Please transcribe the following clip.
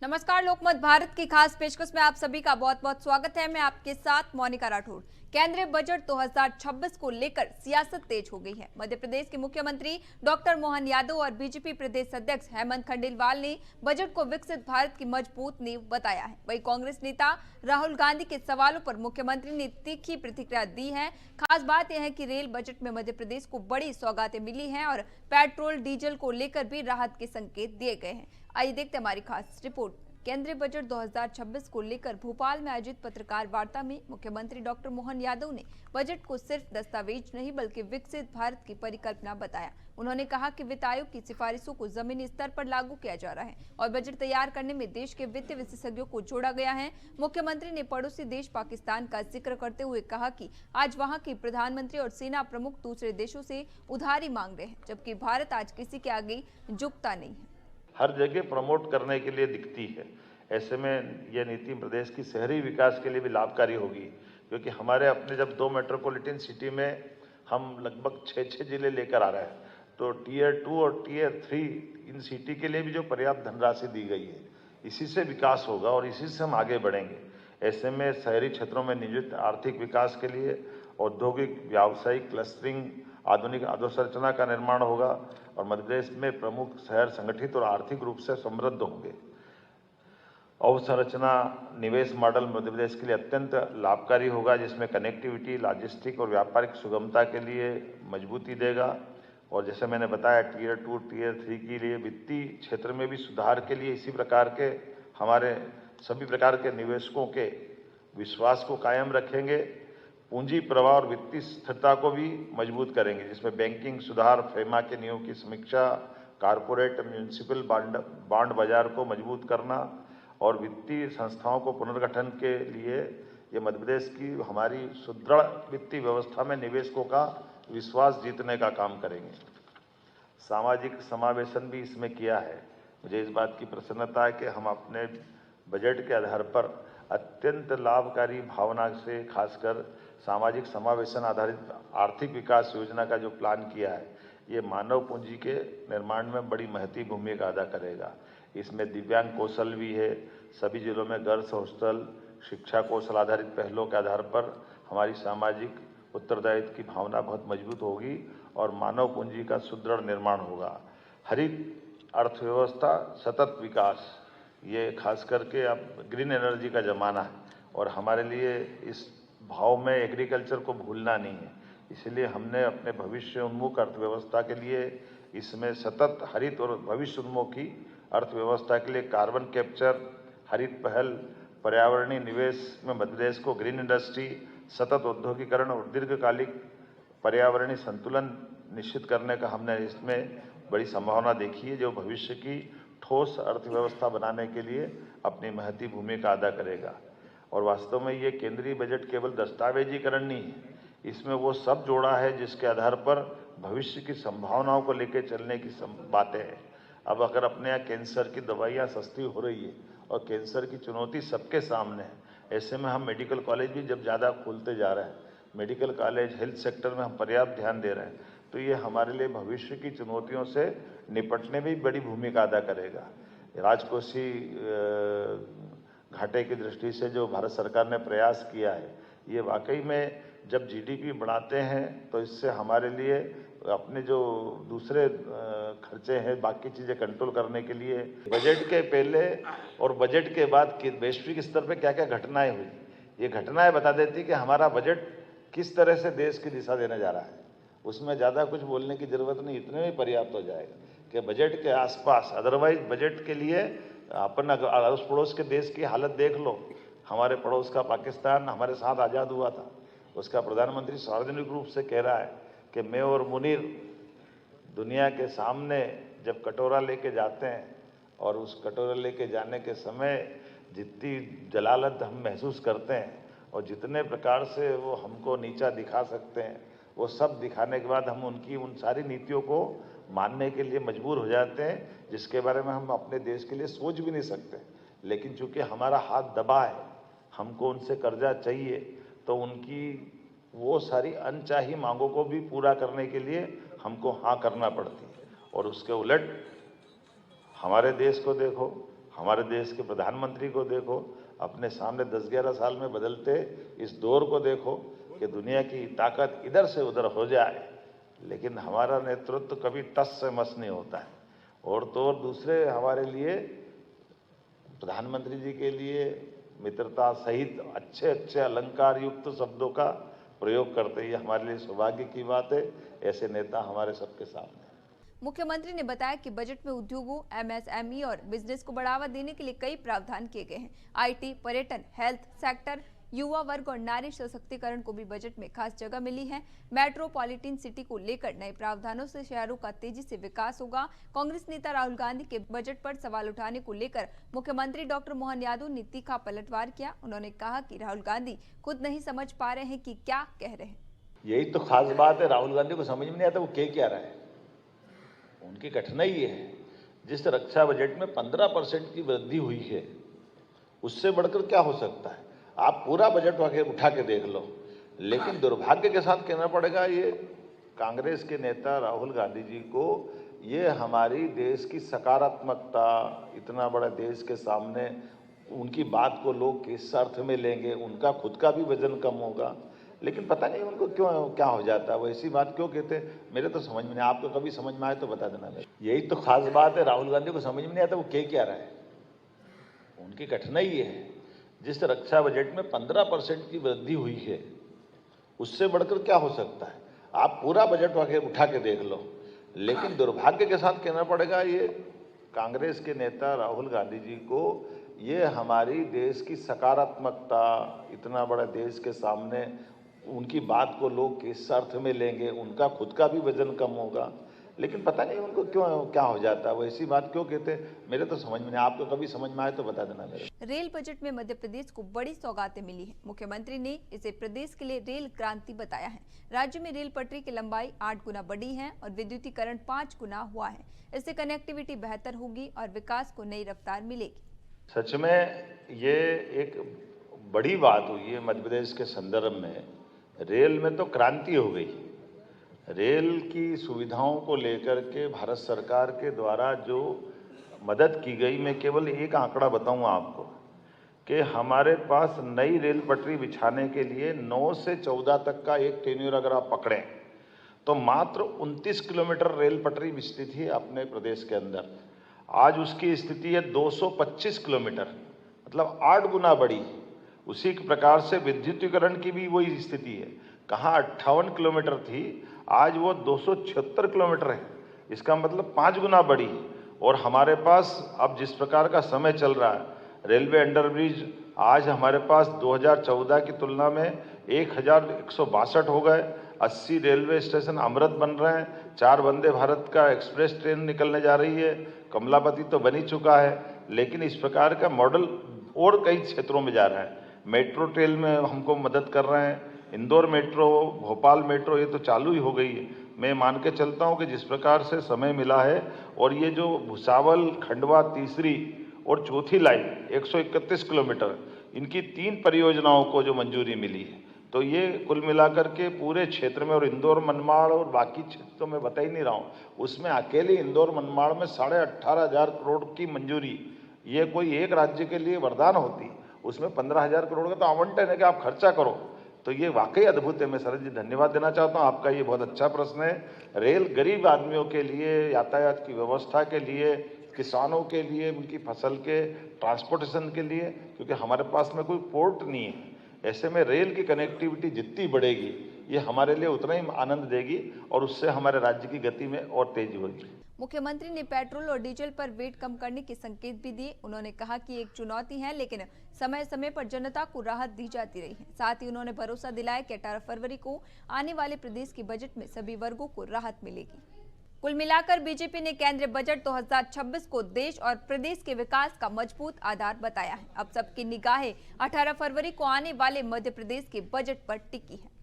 नमस्कार, लोकमत भारत की खास पेशकश में आप सभी का बहुत बहुत स्वागत है। मैं आपके साथ मोनिका राठौर। केंद्रीय बजट 2026 को लेकर सियासत तेज हो गई है। मध्य प्रदेश के मुख्यमंत्री डॉक्टर मोहन यादव और बीजेपी प्रदेश अध्यक्ष हेमंत खंडेलवाल ने बजट को विकसित भारत की मजबूत नींव बताया है। वहीं कांग्रेस नेता राहुल गांधी के सवालों पर मुख्यमंत्री ने तीखी प्रतिक्रिया दी है। खास बात यह है कि रेल बजट में मध्य प्रदेश को बड़ी सौगातें मिली हैं और पेट्रोल डीजल को लेकर भी राहत के संकेत दिए गए हैं। आइए देखते हैं हमारी खास रिपोर्ट। केंद्रीय बजट 2026 को लेकर भोपाल में आयोजित पत्रकार वार्ता में मुख्यमंत्री डॉक्टर मोहन यादव ने बजट को सिर्फ दस्तावेज नहीं बल्कि विकसित भारत की परिकल्पना बताया। उन्होंने कहा कि वित्त आयोग की सिफारिशों को जमीनी स्तर पर लागू किया जा रहा है और बजट तैयार करने में देश के वित्त विशेषज्ञों को जोड़ा गया है। मुख्यमंत्री ने पड़ोसी देश पाकिस्तान का जिक्र करते हुए कहा कि आज वहां की प्रधानमंत्री और सेना प्रमुख दूसरे देशों से उधारी मांग रहे हैं, जबकि भारत आज किसी के आगे झुकता नहीं है। हर जगह प्रमोट करने के लिए दिखती है। ऐसे में यह नीति प्रदेश की शहरी विकास के लिए भी लाभकारी होगी, क्योंकि हमारे अपने जब 2 मेट्रोपॉलिटन सिटी में हम लगभग 6 जिले लेकर आ रहे हैं, तो टियर 2 और टियर 3 इन सिटी के लिए भी जो पर्याप्त धनराशि दी गई है, इसी से विकास होगा और इसी से हम आगे बढ़ेंगे। ऐसे में शहरी क्षेत्रों में नियोजित आर्थिक विकास के लिए औद्योगिक व्यावसायिक क्लस्टरिंग, आधुनिक अधोसंरचना का निर्माण होगा और मध्य प्रदेश में प्रमुख शहर संगठित और आर्थिक रूप से समृद्ध होंगे। अवसंरचना निवेश मॉडल मध्य प्रदेश के लिए अत्यंत लाभकारी होगा, जिसमें कनेक्टिविटी, लॉजिस्टिक और व्यापारिक सुगमता के लिए मजबूती देगा। और जैसे मैंने बताया, टियर 2 टियर 3 के लिए वित्तीय क्षेत्र में भी सुधार के लिए इसी प्रकार के हमारे सभी प्रकार के निवेशकों के विश्वास को कायम रखेंगे। पूंजी प्रवाह और वित्तीय स्थिरता को भी मजबूत करेंगे, जिसमें बैंकिंग सुधार, फेमा के नियमों की समीक्षा, कारपोरेट म्यूनिसिपल बॉन्ड बाजार को मजबूत करना और वित्तीय संस्थाओं को पुनर्गठन के लिए ये मध्य प्रदेश की हमारी सुदृढ़ वित्तीय व्यवस्था में निवेशकों का विश्वास जीतने का काम करेंगे। सामाजिक समावेशन भी इसमें किया है। मुझे इस बात की प्रसन्नता है कि हम अपने बजट के आधार पर अत्यंत लाभकारी भावना से खासकर सामाजिक समावेशन आधारित आर्थिक विकास योजना का जो प्लान किया है, ये मानव पूंजी के निर्माण में बड़ी महती भूमिका अदा करेगा। इसमें दिव्यांग कौशल भी है। सभी जिलों में गर्ल्स हॉस्टल, शिक्षा कौशल आधारित पहलों के आधार पर हमारी सामाजिक उत्तरदायित्व की भावना बहुत मजबूत होगी और मानव पूंजी का सुदृढ़ निर्माण होगा। हरित अर्थव्यवस्था, सतत विकास, ये खास करके अब ग्रीन एनर्जी का ज़माना है और हमारे लिए इस भाव में एग्रीकल्चर को भूलना नहीं है। इसलिए हमने अपने भविष्य उन्मुख अर्थव्यवस्था के लिए इसमें सतत हरित और भविष्य उन्मुखी अर्थव्यवस्था के लिए कार्बन कैप्चर, हरित पहल, पर्यावरणीय निवेश में मध्य प्रदेश को ग्रीन इंडस्ट्री, सतत औद्योगिकरण और दीर्घकालिक पर्यावरणीय संतुलन निश्चित करने का हमने इसमें बड़ी संभावना देखी है, जो भविष्य की ठोस अर्थव्यवस्था बनाने के लिए अपनी महती भूमिका अदा करेगा। और वास्तव में ये केंद्रीय बजट केवल दस्तावेजीकरण नहीं है, इसमें वो सब जोड़ा है जिसके आधार पर भविष्य की संभावनाओं को लेकर चलने की बातें हैं। अब अगर अपने यहाँ कैंसर की दवाइयाँ सस्ती हो रही है और कैंसर की चुनौती सबके सामने है, ऐसे में हम मेडिकल कॉलेज भी जब ज़्यादा खोलते जा रहे हैं, मेडिकल कॉलेज, हेल्थ सेक्टर में हम पर्याप्त ध्यान दे रहे हैं, तो ये हमारे लिए भविष्य की चुनौतियों से निपटने में भी बड़ी भूमिका अदा करेगा। राजकोषीय घाटे की दृष्टि से जो भारत सरकार ने प्रयास किया है, ये वाकई में जब जीडीपी बढ़ाते हैं तो इससे हमारे लिए अपने जो दूसरे खर्चे हैं, बाकी चीज़ें कंट्रोल करने के लिए बजट के पहले और बजट के बाद वैश्विक स्तर पे क्या क्या घटनाएं हुई, ये घटनाएं बता देती कि हमारा बजट किस तरह से देश की दिशा देने जा रहा है। उसमें ज़्यादा कुछ बोलने की ज़रूरत नहीं, इतने में पर्याप्त हो जाएगा कि बजट के आसपास, अदरवाइज बजट के लिए अपन अड़ोस पड़ोस के देश की हालत देख लो। हमारे पड़ोस का पाकिस्तान हमारे साथ आज़ाद हुआ था, उसका प्रधानमंत्री सार्वजनिक रूप से कह रहा है कि मैं और मुनीर दुनिया के सामने जब कटोरा लेके जाते हैं और उस कटोरा लेके जाने के समय जितनी जलालत हम महसूस करते हैं और जितने प्रकार से वो हमको नीचा दिखा सकते हैं, वो सब दिखाने के बाद हम उनकी उन सारी नीतियों को मानने के लिए मजबूर हो जाते हैं, जिसके बारे में हम अपने देश के लिए सोच भी नहीं सकते। लेकिन चूंकि हमारा हाथ दबा है, हमको उनसे कर्जा चाहिए, तो उनकी वो सारी अनचाही मांगों को भी पूरा करने के लिए हमको हाँ करना पड़ती है। और उसके उलट हमारे देश को देखो, हमारे देश के प्रधानमंत्री को देखो, अपने सामने 10-11 साल में बदलते इस दौर को देखो कि दुनिया की ताकत इधर से उधर हो जाए, लेकिन हमारा नेतृत्व कभी टस से मस नहीं होता है। और तो और दूसरे हमारे लिए, प्रधानमंत्री जी के लिए मित्रता सहित अच्छे अच्छे अलंकार युक्त शब्दों का प्रयोग करते हैं। ये हमारे लिए सौभाग्य की बात है, ऐसे नेता हमारे सबके सामने। मुख्यमंत्री ने बताया कि बजट में उद्योगों, एमएसएमई और बिजनेस को बढ़ावा देने के लिए कई प्रावधान किए गए हैं। आईटी, पर्यटन, हेल्थ सेक्टर, युवा वर्ग और नारी सशक्तिकरण को भी बजट में खास जगह मिली है। मेट्रोपॉलिटन सिटी को लेकर नए प्रावधानों से शहरों का तेजी से विकास होगा। कांग्रेस नेता राहुल गांधी के बजट पर सवाल उठाने को लेकर मुख्यमंत्री डॉक्टर मोहन यादव ने तीखा पलटवार किया। उन्होंने कहा कि राहुल गांधी खुद नहीं समझ पा रहे हैं कि क्या कह रहे हैं। यही तो खास बात है, राहुल गांधी को समझ में नहीं आता वो कह क्या रहा है। उनकी कठिनाई ये है, जिस रक्षा बजट में 15% की वृद्धि हुई है, उससे बढ़कर क्या हो सकता है। आप पूरा बजट उठा के देख लो, लेकिन दुर्भाग्य के साथ कहना पड़ेगा, ये कांग्रेस के नेता राहुल गांधी जी को ये हमारी देश की सकारात्मकता, इतना बड़ा देश के सामने उनकी बात को लोग किस अर्थ में लेंगे, उनका खुद का भी वजन कम होगा, लेकिन पता नहीं उनको क्यों क्या हो जाता है, वो ऐसी बात क्यों कहते हैं, मेरे तो समझ में नहीं। आपको कभी समझ में आए तो बता देना। यही तो खास बात है, राहुल गांधी को समझ में नहीं आता वो कह क्या रहा है। उनकी कठिनाई ये है, जिस रक्षा बजट में 15% की वृद्धि हुई है, उससे बढ़कर क्या हो सकता है। आप पूरा बजट उठा के देख लो, लेकिन दुर्भाग्य के साथ कहना पड़ेगा, ये कांग्रेस के नेता राहुल गांधी जी को ये हमारी देश की सकारात्मकता, इतना बड़ा देश के सामने उनकी बात को लोग किस अर्थ में लेंगे, उनका खुद का भी वजन कम होगा, लेकिन पता नहीं उनको क्यों क्या हो जाता है, वो ऐसी बात क्यों कहते हैं, मेरे तो समझ में नहीं। आपको कभी समझ में आए तो बता देना। मेरे रेल बजट में मध्य प्रदेश को बड़ी सौगातें मिली है। मुख्यमंत्री ने इसे प्रदेश के लिए रेल क्रांति बताया है। राज्य में रेल पटरी की लंबाई 8 गुना बढ़ी है और विद्युतीकरण 5 गुना हुआ है। इससे कनेक्टिविटी बेहतर होगी और विकास को नई रफ्तार मिलेगी। सच में ये एक बड़ी बात हुई है मध्य प्रदेश के संदर्भ में। रेल में तो क्रांति हो गई। रेल की सुविधाओं को लेकर के भारत सरकार के द्वारा जो मदद की गई, मैं केवल एक आंकड़ा बताऊं आपको कि हमारे पास नई रेल पटरी बिछाने के लिए 9 से 14 तक का एक टेन्यूर अगर आप पकड़ें तो मात्र 29 किलोमीटर रेल पटरी बिछती थी अपने प्रदेश के अंदर। आज उसकी स्थिति है 225 किलोमीटर, मतलब 8 गुना बढ़ी। उसी प्रकार से विद्युतीकरण की भी वही स्थिति है। कहाँ 58 किलोमीटर थी, आज वो 276 किलोमीटर है। इसका मतलब 5 गुना बढ़ी। और हमारे पास अब जिस प्रकार का समय चल रहा है, रेलवे अंडरब्रिज आज हमारे पास 2014 की तुलना में 1162 हो गए। 80 रेलवे स्टेशन अमृत बन रहे हैं। 4 वंदे भारत का एक्सप्रेस ट्रेन निकलने जा रही है। कमलापति तो बन ही चुका है, लेकिन इस प्रकार का मॉडल और कई क्षेत्रों में जा रहा है। मेट्रो ट्रेन में हमको मदद कर रहे हैं। इंदौर मेट्रो, भोपाल मेट्रो, ये तो चालू ही हो गई है। मैं मान के चलता हूँ कि जिस प्रकार से समय मिला है, और ये जो भुसावल, खंडवा तीसरी और चौथी लाइन 131 किलोमीटर, इनकी 3 परियोजनाओं को जो मंजूरी मिली है, तो ये कुल मिलाकर के पूरे क्षेत्र में, और इंदौर मनमाड़ और बाकी क्षेत्र तो मैं बता ही नहीं रहा हूँ, उसमें अकेले इंदौर मनमाड़ में 18,500 करोड़ की मंजूरी। ये कोई एक राज्य के लिए वरदान होती, उसमें 15,000 करोड़ का तो आवंटन है कि आप खर्चा करो। तो ये वाकई अद्भुत है। मैं शरद जी धन्यवाद देना चाहता हूँ, आपका ये बहुत अच्छा प्रश्न है। रेल गरीब आदमियों के लिए, यातायात की व्यवस्था के लिए, किसानों के लिए, उनकी फसल के ट्रांसपोर्टेशन के लिए, क्योंकि हमारे पास में कोई पोर्ट नहीं है। ऐसे में रेल की कनेक्टिविटी जितनी बढ़ेगी, ये हमारे लिए उतना ही आनंद देगी और उससे हमारे राज्य की गति में और तेजी होगी। मुख्यमंत्री ने पेट्रोल और डीजल पर वेट कम करने के संकेत भी दिए। उन्होंने कहा कि एक चुनौती है, लेकिन समय समय पर जनता को राहत दी जाती रही है। साथ ही उन्होंने भरोसा दिलाया कि 18 फरवरी को आने वाले प्रदेश के बजट में सभी वर्गों को राहत मिलेगी। कुल मिलाकर बीजेपी ने केंद्रीय बजट 2026 को देश और प्रदेश के विकास का मजबूत आधार बताया है। अब सबकी निगाहें 18 फरवरी को आने वाले मध्य प्रदेश के बजट पर टिकी है।